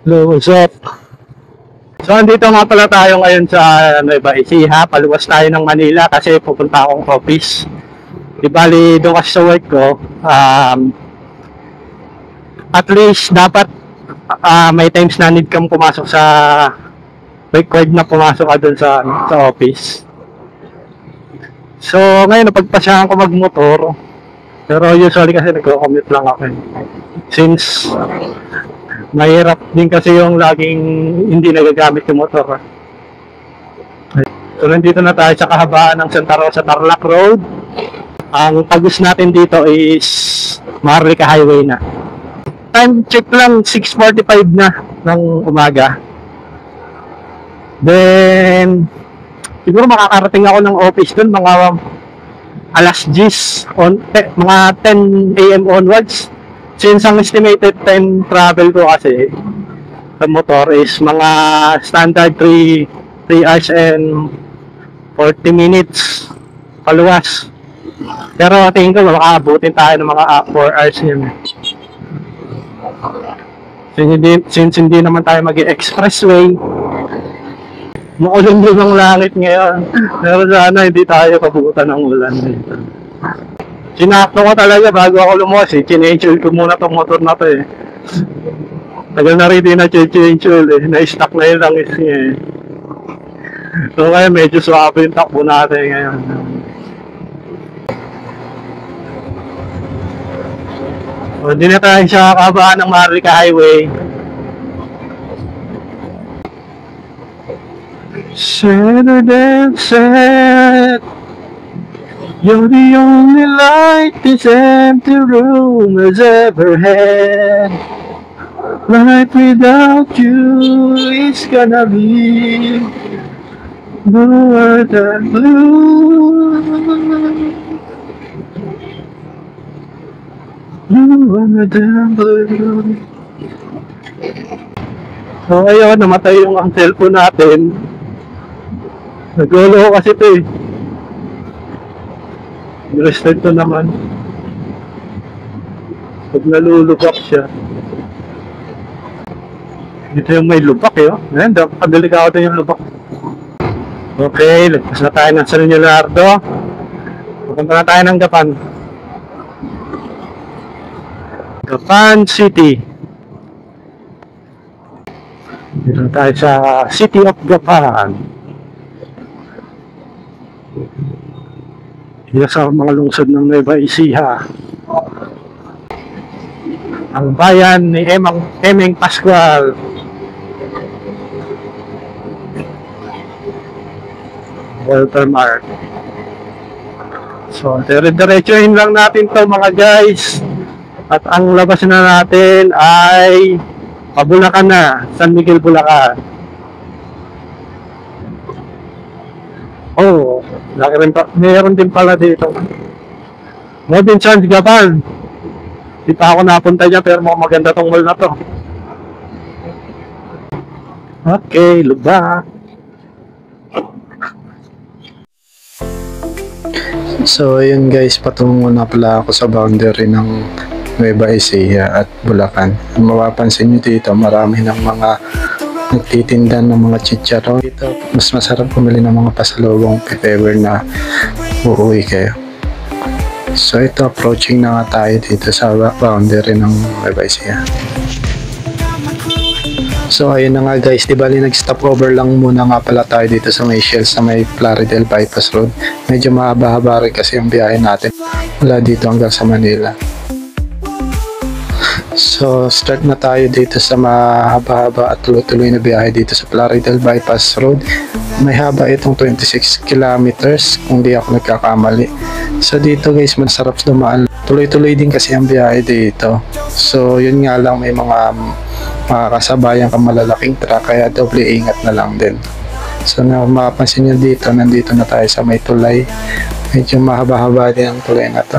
Hello, what's up? So, andito nga pala tayo ngayon sa Nueva Ecija. Paluwas tayo ng Manila kasi pupunta akong office. Di bali, doon kasi sa work ko, at least dapat may times na need kang pumasok sa required na pumasok ka doon sa office. So, ngayon napagpasyahan ko magmotor. Pero usually kasi nagko-commute lang ako. Since mahirap din kasi yung laging hindi nagagamit yung motor. So, nandito na tayo sa kahabaan ng Santa Rosa Tarlac Road. Ang tagus natin dito is Maharlika Highway na. Time check lang, 6:45 na ng umaga. Then, siguro makakarating ako ng office dun mga alas 10, mga 10 AM onwards. Since ang estimated time travel ko kasi sa motor is mga standard 3 hours and 40 minutes paluwas. Pero tingin ko makakabutin tayo ng mga 4 hours yun. Since hindi naman tayo mag-expressway, maulan din ang langit ngayon. Pero sana hindi tayo pabutan ng ulan. Sinakto ko talaga bago ako lumuwas eh. Chin-change ko muna tong motor na to eh. Tagal na rin din na chin-change eh. Na-stuck na yung langis niya eh. So kaya medyo swabe yung takbo natin ngayon. So hindi na tayo sa kahabaan ng Maharlika Highway. Saturday set. You're the only light this empty room has ever had. Life without you is gonna be bluer than blue. Bluer than blue. So ayun, namatay yung ang cellphone natin. Nagulo kasi ito eh. I-restart to naman. Pag nalulubak siya. Dito yung may lubak eh. Oh. Ayan, padalikado yung lubak. Okay, lagpas na tayo ng San Leonardo. Pupunta na tayo ng Gapan. Gapan City. Dito na tayo sa City of Gapan. Dito sa mga lungsod ng Nueva Ecija. Ang bayan ni Emeng Pascual. Walter Mart. So, dire-diretsuhin lang natin to mga guys. At ang labas na natin ay Bulacan na, San Miguel, Bulacan. Oh, meron din pala dito. Modern Sands Gapan. Di pa ako napunta dyan pero maganda tong mall na to. Okay, lubak. So ayun guys, patungo na pala ako sa boundary ng Nueva Ecija at Bulacan. Mapapansin nyo dito, marami ng mga nagtitinda ng mga chicharon. Dito, mas masarap bumili ng mga pasalubong if ever na uuwi kayo. So ito, approaching na nga tayo dito sa boundary ng Nueva Ecija. So ayun na nga guys, di bali nag-stop over lang muna nga pala tayo dito sa may Shell sa may Plaridel Bypass Road. Medyo mahaba-haba rin kasi yung biyahe natin mula dito hanggang sa Manila. So start na tayo dito sa mahaba-haba at tuloy-tuloy na biyahe dito sa Plaridel Bypass Road. May haba itong 26 kilometers kung di ako nagkakamali. So dito guys, masarap dumaan. Tuloy-tuloy din kasi ang biyahe dito. So yun nga lang, may mga kasabayan kang malalaking truck kaya doble ingat na lang din. So na mapapansin nyo dito, nandito na tayo sa may tulay. Medyo mahaba-haba din ang tulay na to.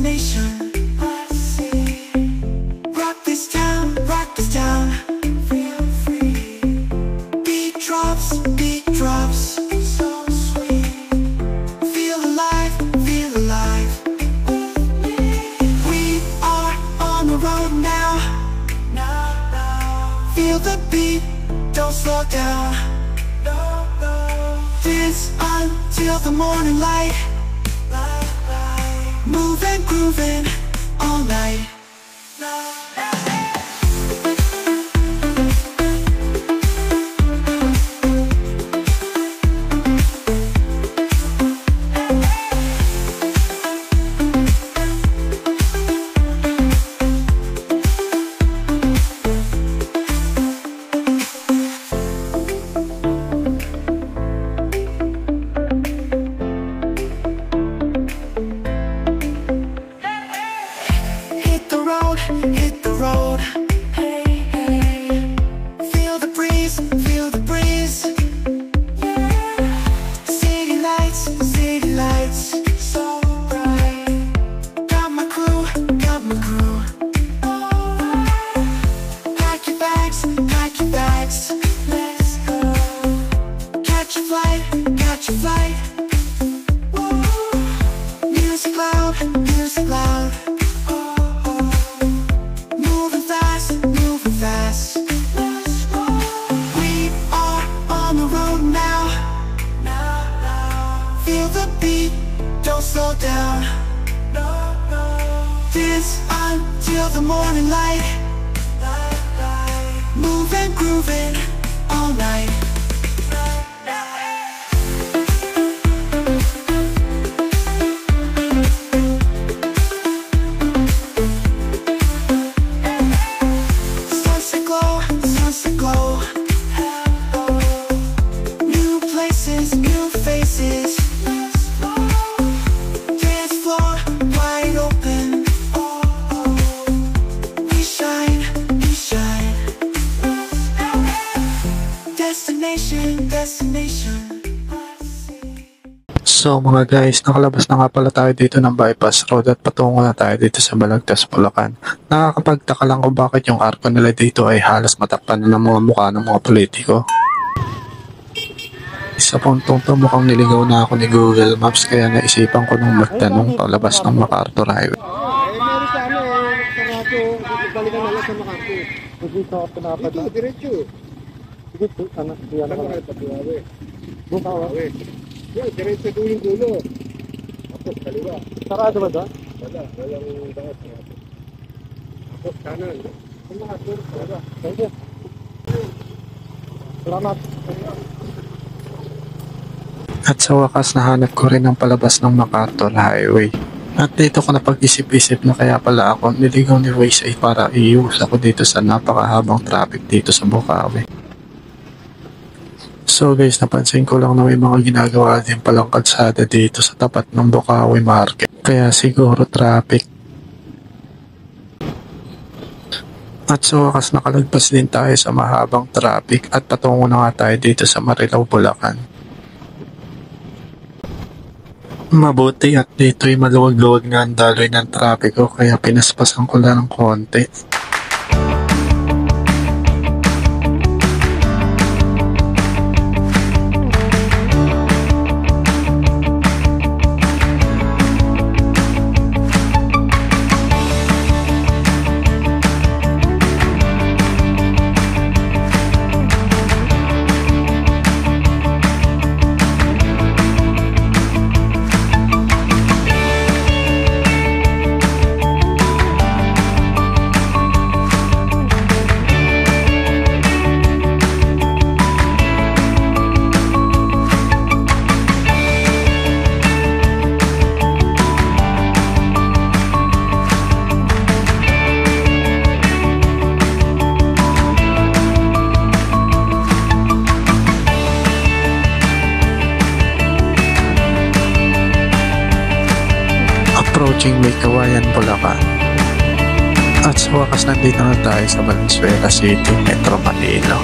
destination. Rock this town, rock this town. Feel free. Beat drops, so sweet. Feel alive, feel alive. We are on the road now. Feel the beat, don't slow down. Dance until the morning light. Moving, grooving all night. Hit the road. Hey, hey. Feel the breeze, feel the breeze. City lights, so bright. Got my crew, got my crew. Pack your bags, let's go. Catch a flight, catch a flight. Woo. Music loud, music loud. Moving fast. We are on the road now. Feel the beat, don't slow down. Dance until the morning light. Moving, grooving all night. Sunset glow. New places, new faces. Dance floor wide open. We shine, we shine. Destination. So mga guys, nakalabas na nga pala tayo dito ng bypass road at patungo na tayo dito sa Balagtas, Bulacan. Nakakapagtaka lang kung bakit yung arko nila dito ay halos matakpan na ng mga mukha ng mga politiko. Isa pong tungtong mukhang niligaw na ako ni Google Maps kaya naisipan ko nung magtanong palabas ng MacArthur Highway. Meron sa sarado, balikan na lang sa MacArthur. Dito ako pinapadala. Dito, diretso. Dito, sana, diyan ako. Bukawa. Yan, diretso doon yung dulo. Tapos, kaliwa. Sarado ba doon? Wala, walang bangat niya. Tapos, kanan. Ang MacArthur, wala. Thank you. Salamat. At sa wakas nahanap ko rin ang palabas ng MacArthur Highway. At dito ko napag-isip-isip na kaya pala ako niligaw ni Waze ay para iuus ako dito sa napakahabang traffic dito sa Bukawi. So guys, napansin ko lang na may mga ginagawa din palang kalsada dito sa tapat ng Bukawi Market. Kaya siguro traffic. At sa wakas nakalagpas din tayo sa mahabang traffic at patungo na nga tayo dito sa Marilao, Bulacan. Mabuti at dito'y maluwag-luwag nga ang daloy ng trapiko kaya pinaspasan ko lang ng konti. Approaching May Kawayan, Bulacan. At sa wakas nandito na tayo sa Valenzuela City, Metro Manila.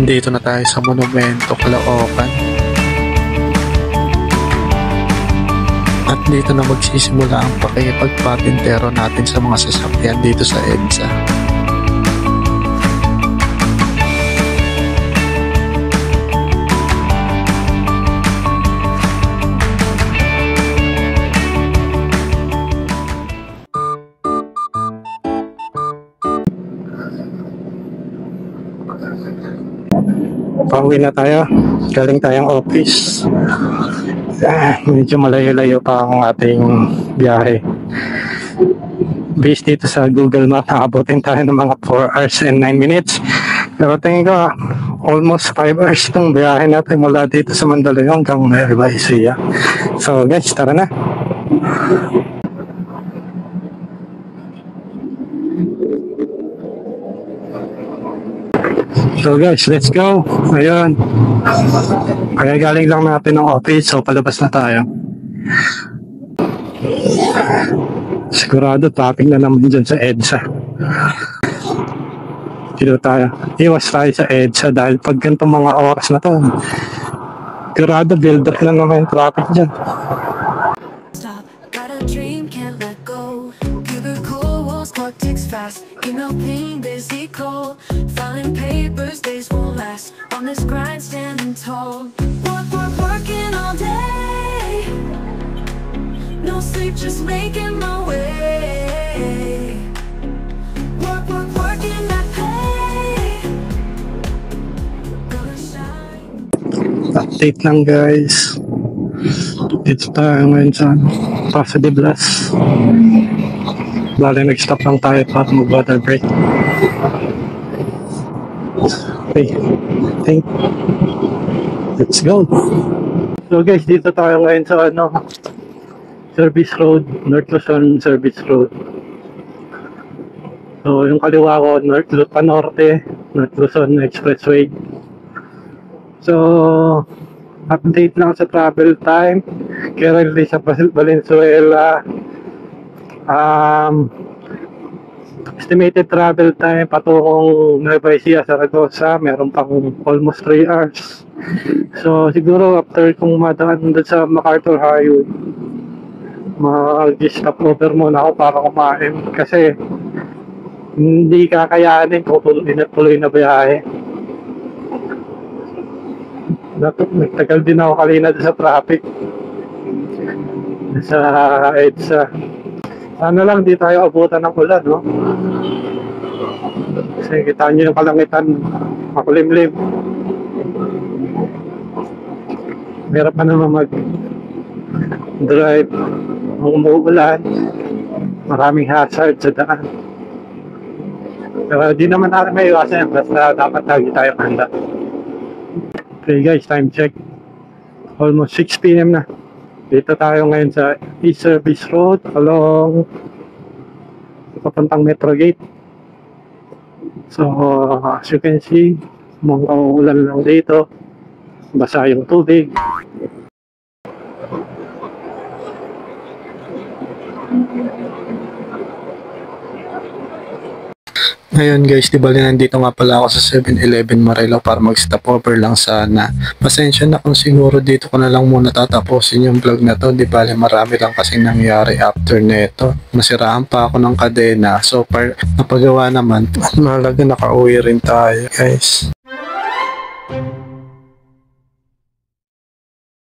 Dito na tayo sa Monumento, Caloocan. At dito na magsisimula ang pakipagpatintero natin sa mga sasakyan dito sa EDSA. Pauwi na tayo. Galing tayong office. Medyo malayo-layo pa ang ating biyahe. Based dito sa Google Maps, nakabutin tayo ng mga 4 hours and 9 minutes. Pero tingin ko, almost 5 hours itong biyahe natin mula dito sa Mandaluyong hanggang Nueva Ecija. So guys, tara na. So guys, let's go. Ayun. Kaya galing lang natin ng office, so palabas na tayo. Sigurado traffic na naman dyan sa EDSA. Dito tayo. Iwas tayo sa EDSA dahil pag ganitong mga oras na to, sigurado build up na naman yung traffic dyan. Stop, got a dream, can't let go. Cubicle walls, clock ticks fast. Email ping, busy call. Filing papers, days won't last. On this grind, standing tall. Working all day. No sleep, just making my way. Working that pay. Gonna shine. Update lang guys. Dito tayo ngayon sa Paso de Blas. Bale, nag-stop lang tayo para mag-water break. Okay, let's go. So guys, dito tayo ngayon sa Service Road, North Luzon Service Road. So yung kaliwa ko, North Luzon Expressway. So update lang sa travel time. Currently sa Valenzuela, estimated travel time patungong Nueva Ecija, Zaragoza, meron pang almost 3 hours. So siguro after kung madaan doon sa MacArthur Highway, mag-stop over muna ako para kumain kasi hindi kakayanin kung tuloy na biyahe. Nagtagal din ako kanina sa traffic sa EDSA. Sana lang di tayo abutan ng ulan, no? Kasi kita nyo yung kalangitan, makulimlim. Meron pa naman mag-drive kung umuulan. Maraming hazard sa daan. Pero di naman natin may iwasan, basta dapat lagi tayo handa. Okay guys, time check. Almost 6 PM na. Dito tayo ngayon sa East Service Road along papuntang Metro Gate. So as you can see, mga ulan lang dito, basa yung tubig. Ngayon guys, di bali nandito nga pala ako sa 7-Eleven Marilao para mag-stopover lang sana. Pasensya na kung siguro dito ko na lang muna tatapusin yung vlog na to. Di bali marami lang kasing nangyari after neto. Nasiraan pa ako ng kadena. So napagawa naman, mahalaga nakauwi rin tayo guys.